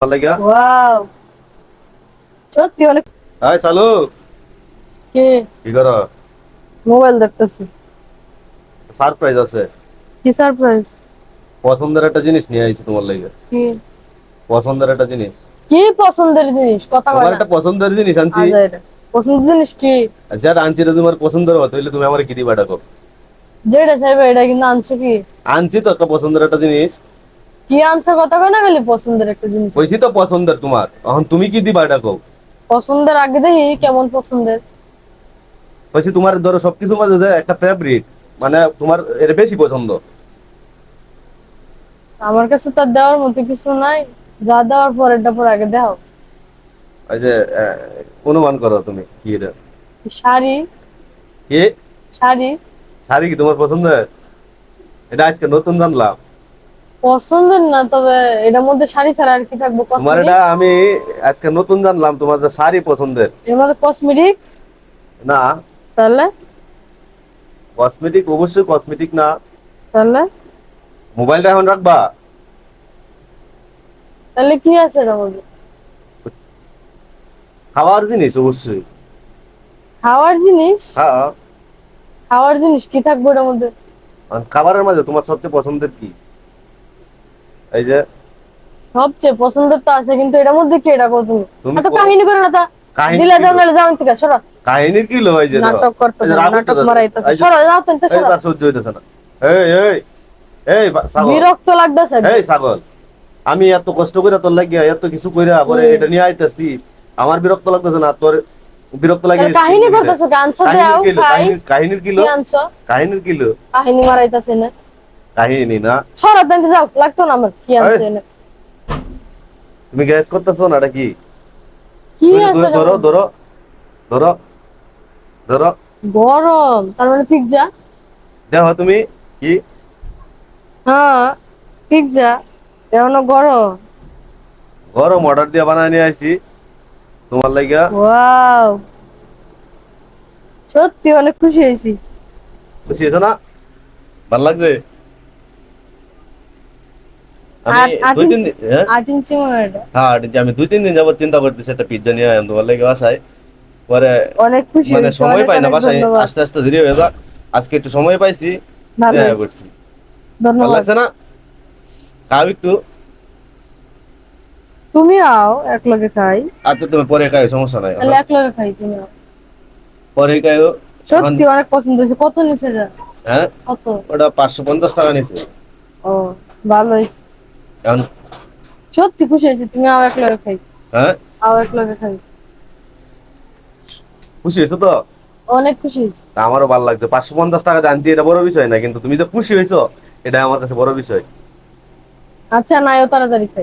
লাগা ওয়াও, সত্যি অনেক। হাই সালু কি? কি কর মোবাইল দেখতেছি। সারপ্রাইজ আছে কি সারপ্রাইজ? পছন্দের একটা জিনিস নিয়ে আইছি তোমার লাগা কি? পছন্দের একটা জিনিস কি পছন্দের জিনিস? কথা কয় তোমার না। একটা পছন্দের জিনিস আনছি আজ এটা পছন্দের জিনিস কি? যেটা আনছি এটা তোমার পছন্দের হতো হইলে তুমি আমার কি দিবা ডাকো যেটা চাইবে এটা কিন্তু আনছো কি? আনছি তো একটা পছন্দের একটা জিনিস কি আনছো কথা কয় না, খালি পছন্দের একটা জিনিস কইছি আনছো। তো পছন্দের তোমার এখন তুমি কি দিবা ডাকো পছন্দের আগে দেখি কেমন পছন্দের। কইছি তোমার ধরো সবকিছু মাঝে যে একটা ফেভারিট মানে তোমার এর বেশি পছন্দ আমার কাছে তো আর দেওয়ার মতো কিছু নাই। যা দেওয়ার পরেরটা পর আগে দাও। এই যে অনুমান করো তুমি কি এটা শাড়ি। কি শাড়ি। শাড়ি কি তোমার পছন্দের এটা আজকে নতুন জানলাম পছন্দের না, তবে এটার মধ্যে শাড়ি ছাড়া আর কি থাকবো? তোমার এটা কসমেটিক্স। আমি আজকে নতুন জানলাম তোমার যে শাড়ি পছন্দের এর মধ্যে কসমেটিক্স। না তাহলে? কসমেটিক অবশ্যই কসমেটিক না তাহলে? মোবাইলটা এখন রাখবা তাহলে কি আছে এটার মধ্যে? খাওয়ার জিনিস অবশ্যই খাওয়ার জিনিস। হ্যাঁ খাওয়ার জিনিস কি থাকবে ওটার মধ্যে? আর খাবারের মাঝে তোমার সবচেয়ে পছন্দের কি এই যে সবচেয়ে পছন্দের তো আছে, কিন্তু এটার মধ্যে কি এটা কো তুমি? তুমি এত কাহিনী করে না তা। কাহিনীর দিলে কি দাও লো নাহলে যাও থেকে সরো। কাহিনীর কি লো এই যে দেখো নাটক এই যে করতেছে, রাগ নাটক উঠতেছে মারাইতেছে, এই যে সরো যাও তো এই যে সরো। তার সহ্য হইতেছে না এই এই এই ছাগল বিরক্ত লাগতেছে এই একদম। ছাগল আমি এত কষ্ট করে তোর লাগিয়া এত কিছু কইরা পরে হুম। এটা নিয়ে আইতেছি আমার বিরক্ত লাগতেছে না তোর বিরক্ত লাগে তাহলে কাহিনী কি রে? করতেছো কি? আনছো কাহিনীর দাও কিলো খাই। কাহিনীর কি কিলো আনছো? কাহিনীর কিলো কাহিনী মারাইতেছে না। কাহিনী না সরো তো যাও, লাগতো না আমার কি এই, আনছে এনে। তুমি গ্যাস করতেছো না এটা কি কি তুমি আছে এটার ধরো মধ্যে? ধরো ধরো ধরো গরম, তার মানে পিৎজা। দেখো তুমি কি হ্যাঁ, পিৎজা। এখনো গরম। গরম অর্ডার দিয়ে বানায় নিয়ে আইছি তোমার লাগিয়া ওয়াও, সত্যি অনেক খুশি হয়েছি। খুশি হয়েছে না ভাল লাগছে আমি আট আট দুই তিন ইঞ্চি। দিন হ্যাঁ 8 ইঞ্চি মনে হয় এটা। হ্যাঁ এটা আমি 2-3 দিন যাবত চিন্তা করতেছি একটা পিজ্জা নিয়ে আয়াম তোমার লাগে বাসায় পরে অনেক খুশি মানে হয়েছি, সময় অনেক পাই না অনেক বাসায় ধন্যবাদ। আস্তে আস্তে ধীরে হয়ে যাক আজকে একটু সময় পাইছি ভালো নিয়ে হয়েছে। করছি ভাল ধন্যবাদ। লাগছে না খাও একটু তুমি আও এক লগে খাই। আচ্ছা তুমি পরে খাই সমস্যা নাই তাহলে এখন এক লগে খাই, তুমি আও। পরে খাইও এখন সত্যি অনেক পছন্দ হয়েছে। কত নিচে এটা? হ্যাঁ কত? ওটা 550 টাকা নিছে ও, ভালো হয়েছে। এখন সত্যি খুশি হয়েছি, তুমি আও এক লগে খাই। হ্যাঁ আও এক লগে খাই। খুশি হয়েছো তো অনেক খুশি হয়েছি। তা আমারও ভালো লাগছে 550 টাকা দিয়ে আনছি এটা বড় বিষয় না কিন্তু তুমি যে খুশি হয়েছো এটা আমার কাছে বড় বিষয় আচ্ছা, নাইও তাড়াতাড়ি খাই।